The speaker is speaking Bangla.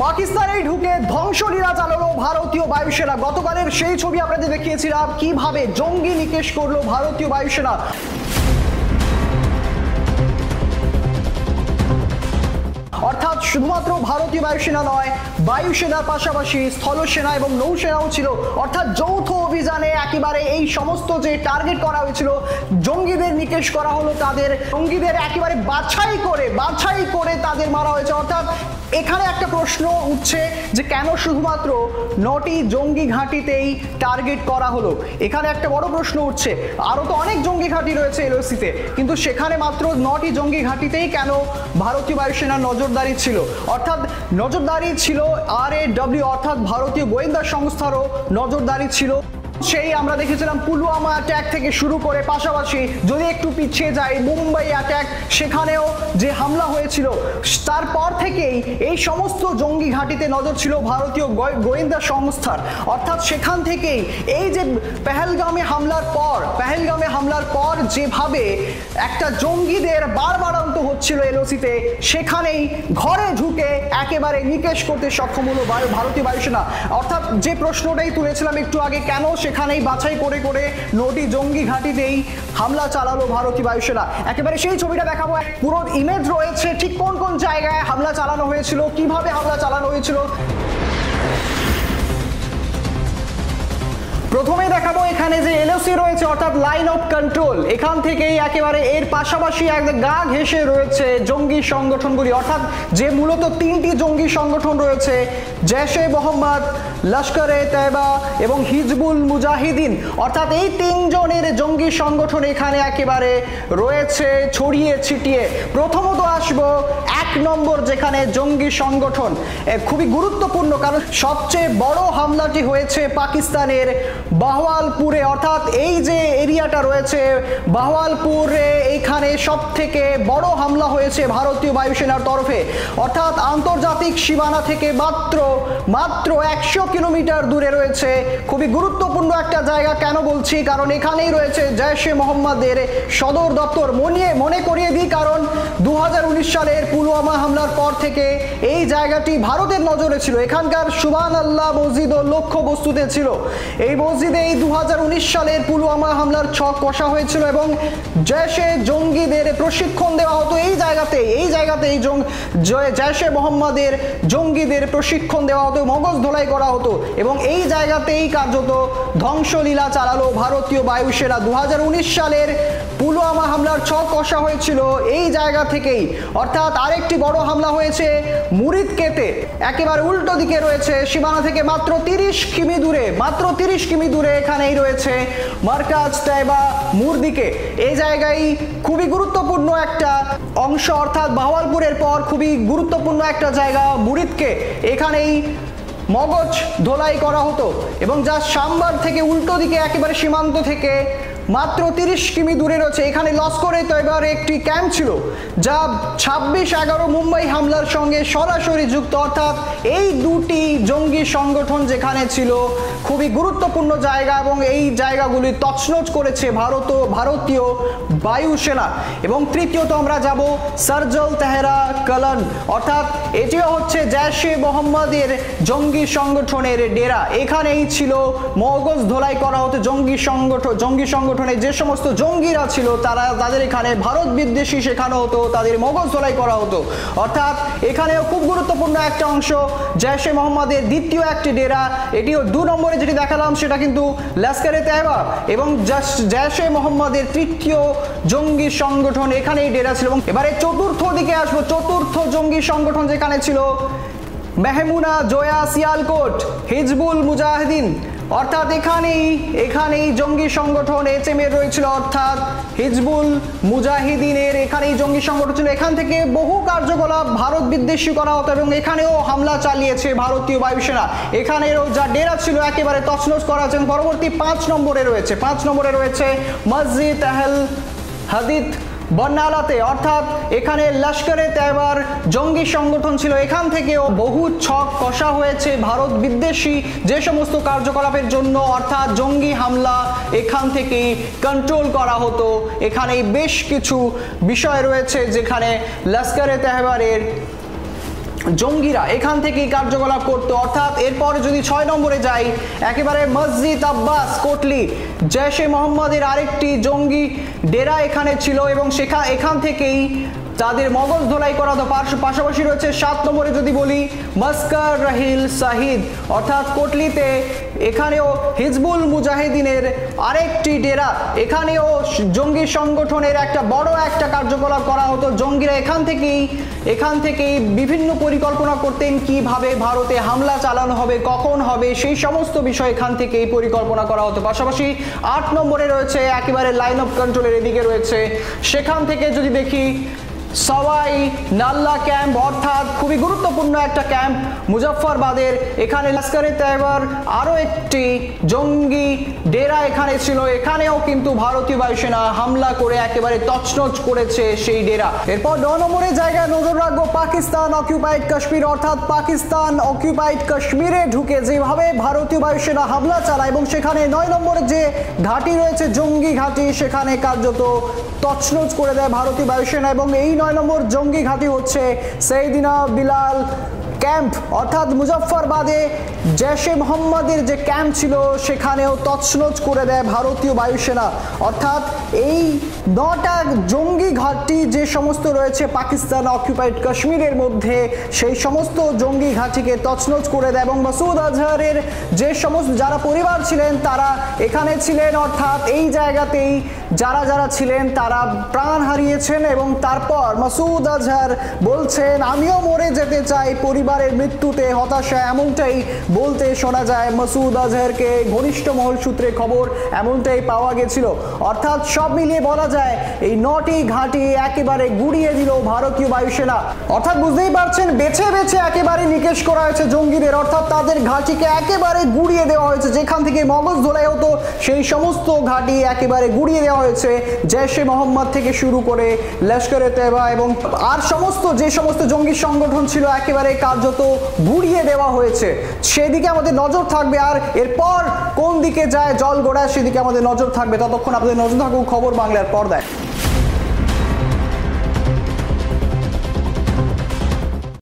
পাকিস্তানে ঢুকে ধ্বংসলীলা চালালো ভারতীয় বায়ুসেনা। গতকালের সেই ছবি আপনাদের দেখিয়েছিলাম কিভাবে জঙ্গি নিকেশ করলো ভারতীয় বায়ুসেনা। অর্থাৎ শুধুমাত্র ভারতীয় বায়ুসেনা নয়, বায়ুসেনার পাশাপাশি স্থলসেনা এবং নৌসেনাও ছিল। অর্থাৎ যৌথ অভিযানে একেবারে এই সমস্ত যে টার্গেট করা হয়েছিল, জঙ্গিদের নিকেশ করা হলো, তাদের জঙ্গিদের একেবারে বাছাই করে তাদের মারা হয়েছে। অর্থাৎ এখানে একটা প্রশ্ন উঠছে যে কেন শুধুমাত্র 9টি জঙ্গি ঘাঁটিতেই টার্গেট করা হলো। এখানে একটা বড় প্রশ্ন উঠছে, আরও তো অনেক জঙ্গি ঘাঁটি রয়েছে এলওসিতে, কিন্তু সেখানে মাত্র 9টি জঙ্গি ঘাঁটিতেই কেন ভারতীয় বায়ুসেনার নজরদারি ছিল? অর্থাৎ নজরদারি ছিল RAW অর্থাৎ ভারতীয় গোয়েন্দা সংস্থারও নজরদারি ছিল। সেই আমরা দেখেছিলাম পুলওয়ামা অ্যাটাক থেকে শুরু করে, পাশাপাশি যদি একটু পিছিয়ে যাই মুম্বাই অ্যাটাক, সেখানেও যে হামলা হয়েছিল, তারপর থেকেই এই সমস্ত জঙ্গি ঘাঁটিতে নজর ছিল ভারতীয় গোয়েন্দা সংস্থার। অর্থাৎ সেখান থেকেই এই যে পেহেলগামে হামলার পর যেভাবে একটা জঙ্গিদের বারবারান্ত হচ্ছিল এলওসিতে, সেখানেই ঘরে ঢুকে একেবারে নিকেশ করতে সক্ষম হলো ভারতীয় বায়ুসেনা। অর্থাৎ যে প্রশ্নটাই তুলেছিলাম একটু আগে, কেন সেখানেই বাছাই করে 9টি জঙ্গি ঘাঁটিতেই হামলা চালালো ভারতীয় বায়ুসেনা, একেবারে সেই ছবিটা দেখাবো। পুরো ইমেজ রয়েছে ঠিক কোন কোন জায়গায় হামলা চালানো হয়েছিল, কিভাবে হামলা চালানো হয়েছিল। প্রথমেই দেখাবো এখানে যে এলওসি রয়েছে অর্থাৎ লাইন অফ কন্ট্রোল, এখান থেকেই একেবারে এর পাশাপাশি একদম গা ঘেঁষে রয়েছে জঙ্গি সংগঠনগুলি। অর্থাৎ যে মূলত 3টি জঙ্গি সংগঠন রয়েছে, জৈশ-এ মোহাম্মদ, লস্কর-এ তৈবা এবং হিজবুল মুজাহিদিন। অর্থাৎ এই 3 জনের জঙ্গি সংগঠন এখানে একেবারে রয়েছে ছড়িয়ে ছিটিয়ে। প্রথমত আসবো 1 নম্বর যেখানে জঙ্গি সংগঠন, খুবই গুরুত্বপূর্ণ কারণ সবচেয়ে বড় হামলাটি হয়েছে পাকিস্তানের বাহওয়ালপুরে। অর্থাৎ এই যে এরিয়াটা রয়েছে বাহওয়ালপুরে, এখানে সব থেকে বড় হামলা হয়েছে ভারতীয় বায়ুসেনার তরফে। অর্থাৎ আন্তর্জাতিক সীমানা থেকে মাত্র 100 কিলোমিটার দূরে রয়েছে। খুবই গুরুত্বপূর্ণ একটা জায়গা। কেন বলছি? কারণ এখানেই রয়েছে জৈশ-এ মোহাম্মদের সদর দপ্তর। মনে করিয়ে দিই, কারণ 2019 সালের পুলওয়ামা হামলার পর থেকে এই জায়গাটি ভারতের নজরে ছিল। এখানকার সুবহানাল্লাহ মসজিদও লক্ষ্য বস্তুতে ছিল। এই মসজিদে এই 2019 সালের পুলওয়ামা হামলার ছক কষা হয়েছিল এবং জৈশ-এ জঙ্গিদের প্রশিক্ষণ দেওয়া হতো এই জায়গাতেই জৈশ-এ মোহাম্মদের জঙ্গিদের প্রশিক্ষণ দেওয়া হতো, মগজ ধোলাই করা হতো এবং এই জায়গাতেই কার্যত ধ্বংসলীলা চালালো ভারতীয় বায়ুসেনা। 2019 সালের পুলওয়ামা হামলার ছক কষা হয়েছিল এই জায়গা থেকেই। অর্থাৎ আরেকটি বড় হামলা হয়েছে মুরিদকেতে, একেবারে উল্টো দিকে রয়েছে সীমানা থেকে মাত্র 30 কিমি দূরে এখানেই রয়েছে মার্কাজ তৈবা মুরদিকে। এই জায়গায় খুবই গুরুত্বপূর্ণ একটা অংশ, অর্থাৎ বাহওয়ালপুরের পর খুবই গুরুত্বপূর্ণ একটা জায়গা মুরিদকে, এখানেই মগজ ধোলাই করা হতো এবং যা সাম্বার থেকে উল্টো দিকে একেবারে সীমান্ত থেকে মাত্র 30 কিমি দূরে রয়েছে। এখানে লস্কর-এ তৈবার একটি ক্যাম্প ছিল যা 26/11 মুম্বাই হামলার সঙ্গে সরাসরি যুক্ত। অর্থাৎ এই 2টি জঙ্গি সংগঠন যেখানে ছিল, খুবই গুরুত্বপূর্ণ জায়গা এবং এই জায়গাগুলি তছনছ করেছে ভারতীয় বায়ুসেনা। এবং তৃতীয়ত আমরা যাব সার্জল তেহরা কলন, অর্থাৎ এটিও হচ্ছে জৈশ-এ মোহাম্মদের জঙ্গি সংগঠনের ডেরা। এখানেই ছিল মগজ ধোলাই করা হতো জঙ্গি সংগঠনের যে সমস্ত জঙ্গিরা ছিল, তাদের এখানে ভারত বিদ্বেষী শেখানো হতো, তাদের মগজ ধোলাই করা হতো। অর্থাৎ এখানেও খুব গুরুত্বপূর্ণ একটা অংশ জৈশ-এ মোহাম্মদের দ্বিতীয় একটি ডেরা। এটিও 2 নম্বরে যেটি দেখালাম সেটা কিন্তু লস্কর-এ তৈবা এবং জৈশ-এ মোহাম্মদের তৃতীয় জঙ্গি সংগঠন এখানেই ডেরা ছিল। এবং এবারে চতুর্থ দিকে আসবো, চতুর্থ জঙ্গি সংগঠন যেখানে ছিল মেহমুনা জোয়া সিয়ালকোট, হিজবুল মুজাহিদিন। অর্থাৎ এখানেই জঙ্গি সংগঠন HM-এর রয়েছিল, অর্থাৎ হিজবুল মুজাহিদিনের এখানেই জঙ্গি সংগঠন ছিল। এখান থেকে বহু কার্যকলাপ ভারত বিদ্বেষী করা হতো এবং এখানেও হামলা চালিয়েছে ভারতীয় বায়ুসেনা। এখানেও যা ডেরা ছিল একেবারে তছনছ করা হয়েছে। পরবর্তী 5 নম্বরে রয়েছে মসজিদ আহল হাদিস বন্যালাতে, অর্থাৎ এখানে লস্কর-এ তৈবার জঙ্গি সংগঠন ছিল। এখান থেকেও বহু ছক কষা হয়েছে ভারত বিদ্বেষী যে সমস্ত কার্যকলাপের জন্য, অর্থাৎ জঙ্গি হামলা এখান থেকেই কন্ট্রোল করা হতো। এখানে বেশ কিছু বিষয় রয়েছে যেখানে লস্কর-এ তৈবারের জঙ্গিরা এখান থেকেই কার্যকলাপ করতো। অর্থাৎ এরপরে যদি 6 নম্বরে যাই, একেবারে মসজিদ আব্বাস কোটলি, জৈশে মোহাম্মদের আরেকটি জঙ্গি ডেরা এখানে ছিল এবং এখান থেকেই তাদের মগজ ধোলাই করা হতো। পাশাপাশি রয়েছে 7 নম্বরে যদি বলি মাস্কার রাহিল শাহিদ, অর্থাৎ কোটলিতে এখানেও হিজবুল মুজাহিদিনের আরেকটি ডেরা, এখানেও জঙ্গি সংগঠনের একটা বড় একটা কার্যকলাপ করা হতো। জঙ্গিরা এখান থেকেই বিভিন্ন পরিকল্পনা করতেন কিভাবে ভারতে হামলা চালানো হবে, কখন হবে, সেই সমস্ত বিষয় এখান থেকেই পরিকল্পনা করা হতো। পাশাপাশি 8 নম্বরে রয়েছে একেবারে লাইন অফ কন্ট্রোলের এদিকে রয়েছে, সেখান থেকে যদি দেখি সওয়াই নাল্লা ক্যাম্প, অর্থাৎ খুবই গুরুত্বপূর্ণ একটা ক্যাম্প মুজফ্ফরবাদের। এখানে লস্করে তৈয়বার আরও একটি জঙ্গি ডেরা এখানে ছিল, এখানেও কিন্তু ভারতীয় বায়ুসেনা হামলা করে একেবারে তছনছ করেছে সেই ডেরা। এরপর 9 নম্বরের জায়গায় নজর রাখবো পাকিস্তান অকুপাইড কাশ্মীর, অর্থাৎ পাকিস্তান অকুপাইড কাশ্মীরে ঢুকে যেভাবে ভারতীয় বায়ুসেনা হামলা চালায় এবং সেখানে 9 নম্বরের যে ঘাঁটি রয়েছে জঙ্গি ঘাঁটি, সেখানে কার্যত তছনছ করে দেয় ভারতীয় বায়ুসেনা। এবং এই 9 নম্বর জঙ্গি ঘাঁটি হচ্ছে সৈয়দিনা বিলাল ক্যাম্প, অর্থাৎ মুজফ্ফরবাদে জৈশে মোহাম্মদের যে ক্যাম্প ছিল সেখানেও তছনছ করে দেয় ভারতীয় বায়ুসেনা। অর্থাৎ এই 9টা জঙ্গি ঘাঁটি যে সমস্ত রয়েছে পাকিস্তান অকুপাইড কাশ্মীরের মধ্যে, সেই সমস্ত জঙ্গি ঘাঁটিকে তছনছ করে দেয়। এবং মাসুদ আজহারের যে সমস্ত যারা পরিবার ছিলেন তারা এখানে ছিলেন, অর্থাৎ এই জায়গাতেই যারা ছিলেন তারা প্রাণ হারিয়েছেন। এবং তারপর মাসুদ আজহার বলছেন আমিও মরে যেতে চাই পরিবারের মৃত্যুতে, হতাশা, এমনটাই বলতে শোনা যায় মাসুদ আজহারকে। ঘনিষ্ঠ মহল সূত্রে খবর এমনটাই পাওয়া গেছিল। অর্থাৎ সব মিলিয়ে বলা যায় এই 9টি ঘাঁটি একেবারে গুড়িয়ে দিল ভারতীয় বায়ুসেনা। অর্থাৎ বুঝতেই পারছেন বেছে বেছে একেবারে নিকেশ করা হয়েছে জঙ্গিদের, অর্থাৎ তাদের ঘাঁটিকে একেবারে গুড়িয়ে দেওয়া হয়েছে। যেখান থেকে মগজ ধোলাই হতো সেই সমস্ত ঘাঁটি একেবারে গুড়িয়ে দেওয়া হয়েছে, জৈশে মোহাম্মদ থেকে শুরু করে লস্করে তৈয়বা এবং আর যে সমস্ত জঙ্গি সংগঠন ছিল একেবারে কার্যত গুড়িয়ে দেওয়া হয়েছে। সেদিকে আমাদের নজর থাকবে, আর এরপর কোন দিকে যায় জল গোড়ায় সেদিকে আমাদের নজর থাকবে। ততক্ষণ আপনাদের নজর থাকুক খবর বাংলার পর্দায়।